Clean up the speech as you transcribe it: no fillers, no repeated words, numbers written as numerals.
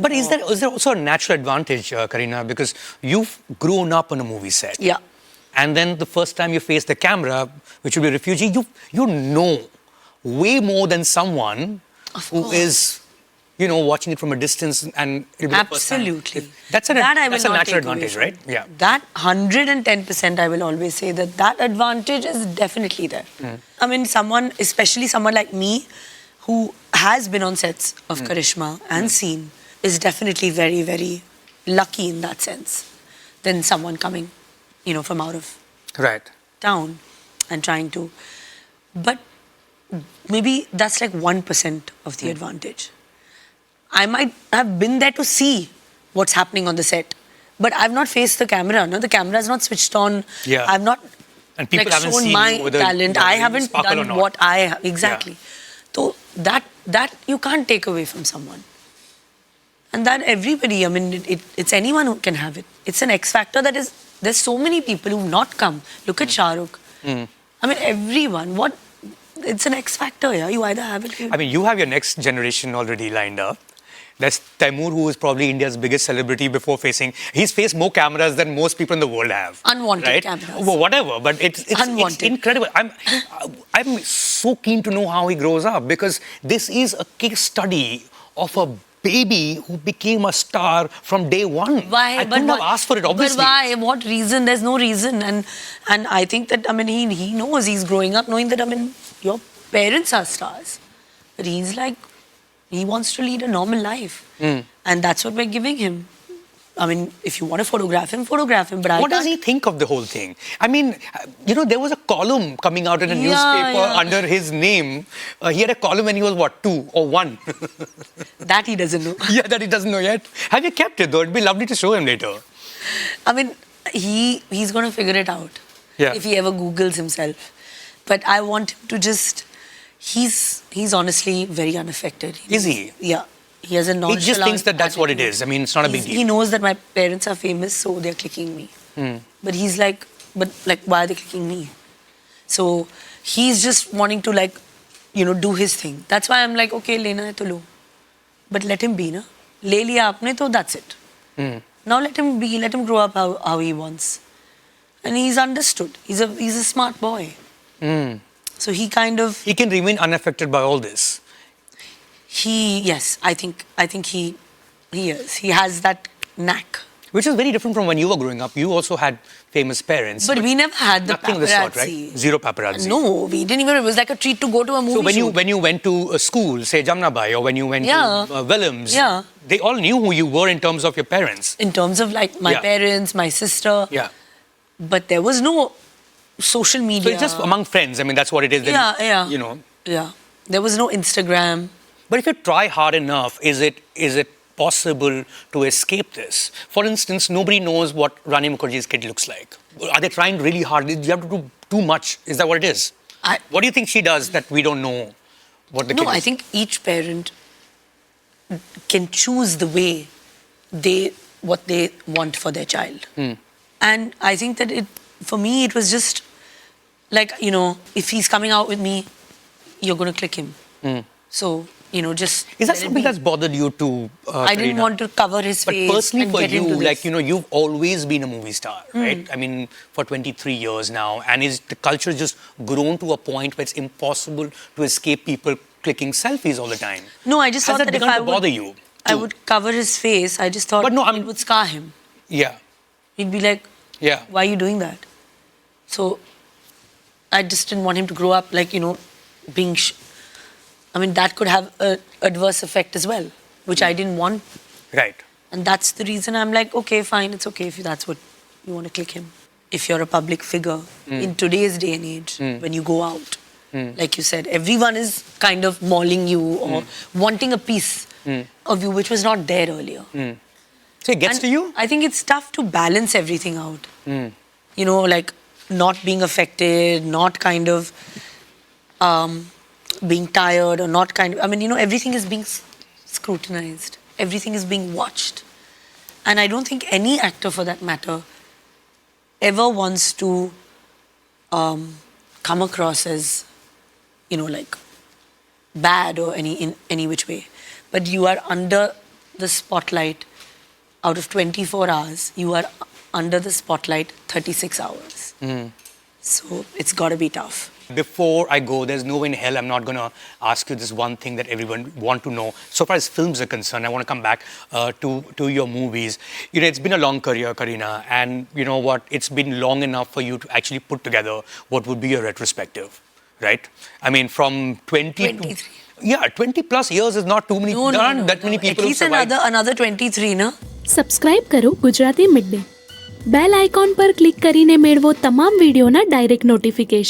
But is there also a natural advantage, Kareena, because you've grown up on a movie set? Yeah. And then the first time you face the camera, which will be a refugee, you know way more than someone who is, watching it from a distance and it'll be the first time. Absolutely. That's a natural advantage, from. right? Yeah. That 110%, I will always say that advantage is definitely there. I mean, especially someone like me, who has been on sets of Karishma and seen, is definitely very, very lucky in that sense than someone coming, from out of town and trying to. But maybe that's like 1% of the advantage. I might have been there to see what's happening on the set, but I've not faced the camera. No, the camera is not switched on. Yeah. I've not and people haven't shown seen my talent. I haven't done what I exactly. So that you can't take away from someone. And that everybody, I mean, it's anyone who can have it. It's an X factor there's so many people who've not come. Look at Shah Rukh. I mean, everyone. It's an X factor, yeah. You either have it. I mean, you have your next generation already lined up. There's Taimur, who is probably India's biggest celebrity before facing. He's faced more cameras than most people in the world have. Unwanted cameras. Well, whatever, but it's incredible. I'm so keen to know how he grows up, because this is a case study of a baby who became a star from day one. Why? I couldn't have asked for it, obviously. But why? What reason? There's no reason. And I think that, I mean, he knows he's growing up knowing that, I mean, your parents are stars. But he's like, he wants to lead a normal life. And that's what we're giving him. I mean, if you want to photograph him, but what does he think of the whole thing? I mean, there was a column coming out in a newspaper under his name. He had a column when he was, 2 or 1? That he doesn't know. Yeah, that he doesn't know yet. Have you kept it, though? It'd be lovely to show him later. I mean, he's going to figure it out. Yeah. If he ever Googles himself. But I want him to just... He's honestly very unaffected. Is he? Yeah. He has a nonchalant... He just thinks that that's what it is. I mean, it's not a big deal. He knows that my parents are famous, so they're clicking me. But he's like, why are they clicking me? So he's just wanting to do his thing. That's why I'm like, okay, lena hai to lo. But let him be, na? Le liya aapne, to that's it. Now let him be, let him grow up how he wants. And he's understood. He's a smart boy. So he kind of... He can remain unaffected by all this. Yes, I think he is. He has that knack. Which is very different from when you were growing up. You also had famous parents. But we never had the nothing paparazzi. of the sort, right? Zero paparazzi. No, we didn't even. It was like a treat to go to a movie So when you went to a school, say Jamnabai, or when you went to Willems, they all knew who you were in terms of your parents. In terms of my parents, my sister. Yeah. But there was no social media. So it's just among friends. I mean, that's what it is. Then, Yeah. There was no Instagram. But if you try hard enough, is it possible to escape this? For instance, nobody knows what Rani Mukherjee's kid looks like. Are they trying really hard? You have to do too much. Is that what it is? What do you think she does that we don't know what the kid is? No, I think each parent can choose the way what they want for their child. And I think that for me, it was just like, if he's coming out with me, you're going to click him. So... just... Is that something that's bothered you too, I didn't want to cover his face. But personally and for get you, into this. you've always been a movie star, right? I mean, for 23 years now. And the culture just grown to a point where it's impossible to escape people clicking selfies all the time? No, I just thought that if I bother you I would cover his face. I just thought it would scar him. Yeah. He'd be like, why are you doing that? So I just didn't want him to grow up being... I mean, that could have an adverse effect as well, which I didn't want. Right. And that's the reason I'm like, okay, fine, it's okay if that's what you want to click him. If you're a public figure, in today's day and age, when you go out, like you said, everyone is kind of mauling you or wanting a piece of you, which was not there earlier. So it gets to you? I think it's tough to balance everything out. Not being affected, not kind of... being tired or not everything is being scrutinized. Everything is being watched. And I don't think any actor, for that matter, ever wants to come across as, bad or in any which way. But you are under the spotlight, out of 24 hours, you are under the spotlight 36 hours. So it's got to be tough. Before I go, there's no way in hell I'm not going to ask you this one thing that everyone want to know. So far as films are concerned, I want to come back to your movies. You know, it's been a long career, Kareena, and you know what? It's been long enough for you to actually put together what would be a retrospective, right? I mean, from 23. 20 plus years is not too many. No, that many people At least who survived. another 23, no? Subscribe કરો Gujarati mid day bell icon પર click કરીને મેળવો તમામ વિડીયોના direct notification.